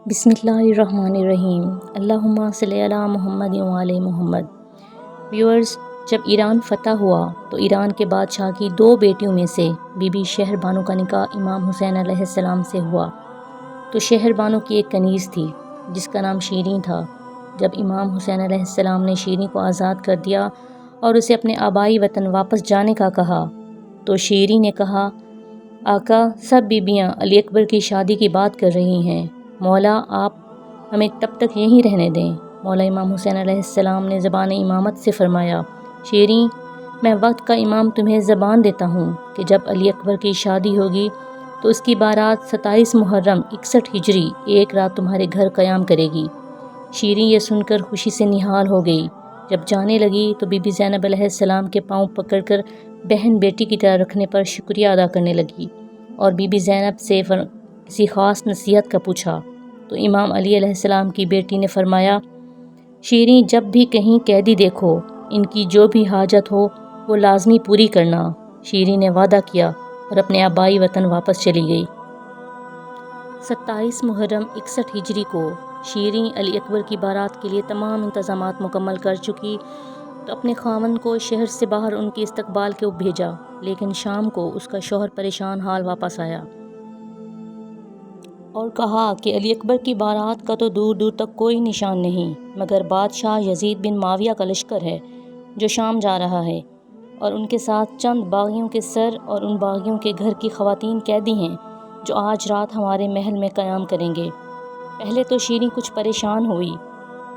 بسم اللہ الرحمن الرحیم۔ اللہم صلی علی محمد و علی محمد۔ ویورز، جب ایران فتح ہوا تو ایران کے بادشاہ کی دو بیٹیوں میں سے بی بی شہر بانو کا نکاح امام حسین علیہ السلام سے ہوا۔ تو شہر بانو کی ایک کنیز تھی جس کا نام شیریں تھا۔ جب امام حسین علیہ السلام نے شیریں کو آزاد کر دیا اور اسے اپنے آبائی وطن واپس جانے کا کہا تو شیریں نے کہا، آقا، سب بیبیاں علی اکبر کی شادی کی بات کر رہی ہیں، مولا آپ ہمیں تب تک یہیں رہنے دیں۔ مولا امام حسین علیہ السلام نے زبان امامت سے فرمایا، شیریں، میں وقت کا امام تمہیں زبان دیتا ہوں کہ جب علی اکبر کی شادی ہوگی تو اس کی بارات 27 محرم 61 ہجری ایک رات تمہارے گھر قیام کرے گی۔ شیریں یہ سن کر خوشی سے نہال ہو گئی۔ جب جانے لگی تو بی بی زینب علیہ السلام کے پاؤں پکڑ کر بہن بیٹی کی طرح رکھنے پر شکریہ ادا کرنے لگی، اور بی بی زینب سے کسی خاص نصیحت کا پوچھا تو امام علی علیہ السلام کی بیٹی نے فرمایا، شیریں، جب بھی کہیں قیدی دیکھو ان کی جو بھی حاجت ہو وہ لازمی پوری کرنا۔ شیریں نے وعدہ کیا اور اپنے آبائی وطن واپس چلی گئی۔ 27 محرم 61 ہجری کو شیریں علی اکبر کی بارات کے لیے تمام انتظامات مکمل کر چکی تو اپنے خاوند کو شہر سے باہر ان کے استقبال کو بھیجا، لیکن شام کو اس کا شوہر پریشان حال واپس آیا اور کہا کہ علی اکبر کی بارات کا تو دور دور تک کوئی نشان نہیں، مگر بادشاہ یزید بن معاویہ کا لشکر ہے جو شام جا رہا ہے، اور ان کے ساتھ چند باغیوں کے سر اور ان باغیوں کے گھر کی خواتین قیدی ہیں جو آج رات ہمارے محل میں قیام کریں گے۔ پہلے تو شیریں کچھ پریشان ہوئی،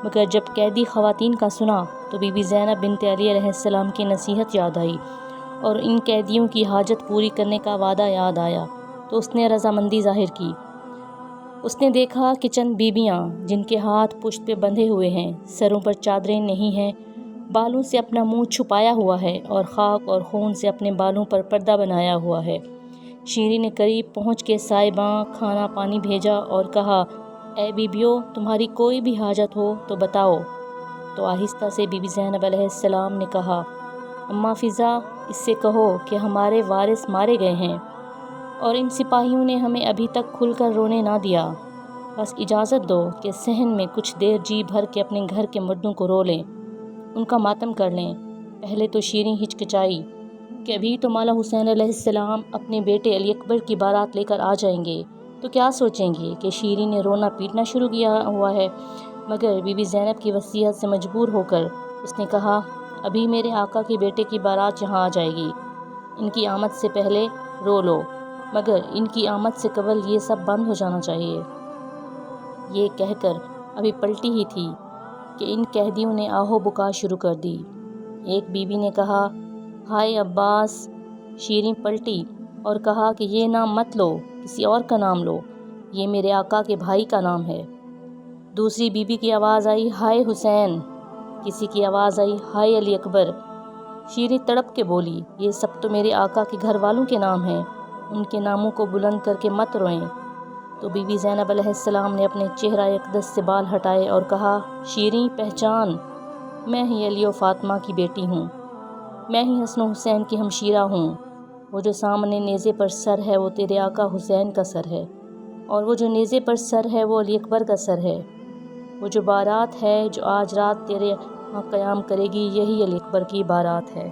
مگر جب قیدی خواتین کا سنا تو بی بی زینب بنت علی علیہ السلام کی نصیحت یاد آئی اور ان قیدیوں کی حاجت پوری کرنے کا وعدہ یاد آیا تو اس نے رضامندی ظاہر کی۔ اس نے دیکھا کہ چند بیبیاں جن کے ہاتھ پشت پہ بندھے ہوئے ہیں، سروں پر چادریں نہیں ہیں، بالوں سے اپنا منہ چھپایا ہوا ہے اور خاک اور خون سے اپنے بالوں پر پردہ بنایا ہوا ہے۔ شیریں نے قریب پہنچ کے سائباں کھانا پانی بھیجا اور کہا، اے بیبیوں، تمہاری کوئی بھی حاجت ہو تو بتاؤ۔ تو آہستہ سے بی بی زینب علیہ السلام نے کہا، اماں فضا، اس سے کہو کہ ہمارے وارث مارے گئے ہیں اور ان سپاہیوں نے ہمیں ابھی تک کھل کر رونے نہ دیا، بس اجازت دو کہ صحن میں کچھ دیر جی بھر کے اپنے گھر کے مردوں کو رو لیں، ان کا ماتم کر لیں۔ پہلے تو شیریں ہچکچائی کہ ابھی تو مولا حسین علیہ السلام اپنے بیٹے علی اکبر کی بارات لے کر آ جائیں گے تو کیا سوچیں گے کہ شیریں نے رونا پیٹنا شروع کیا ہوا ہے، مگر بی بی زینب کی وصیت سے مجبور ہو کر اس نے کہا، ابھی میرے آقا کے بیٹے کی بارات یہاں آ جائے گی، ان کی آمد سے پہلے رو لو، مگر ان کی آمد سے قبل یہ سب بند ہو جانا چاہیے۔ یہ کہہ کر ابھی پلٹی ہی تھی کہ ان قیدیوں نے آہو بکا شروع کر دی۔ ایک بی بی نے کہا، ہائے عباس۔ شیریں پلٹی اور کہا کہ یہ نام مت لو، کسی اور کا نام لو، یہ میرے آقا کے بھائی کا نام ہے۔ دوسری بی بی کی آواز آئی، ہائے حسین۔ کسی کی آواز آئی، ہائے علی اکبر۔ شیریں تڑپ کے بولی، یہ سب تو میرے آقا کے گھر والوں کے نام ہیں، ان کے ناموں کو بلند کر کے مت روئیں۔ تو بی بی زینب علیہ السلام نے اپنے چہرہ اقدس سے بال ہٹائے اور کہا، شیریں پہچان، میں ہی علی و فاطمہ کی بیٹی ہوں، میں ہی حسن و حسین کی ہمشیرہ ہوں۔ وہ جو سامنے نیزے پر سر ہے وہ تیرے آقا حسین کا سر ہے، اور وہ جو نیزے پر سر ہے وہ علی اکبر کا سر ہے۔ وہ جو بارات ہے جو آج رات تیرے ہاں قیام کرے گی، یہی علی اکبر کی بارات ہے۔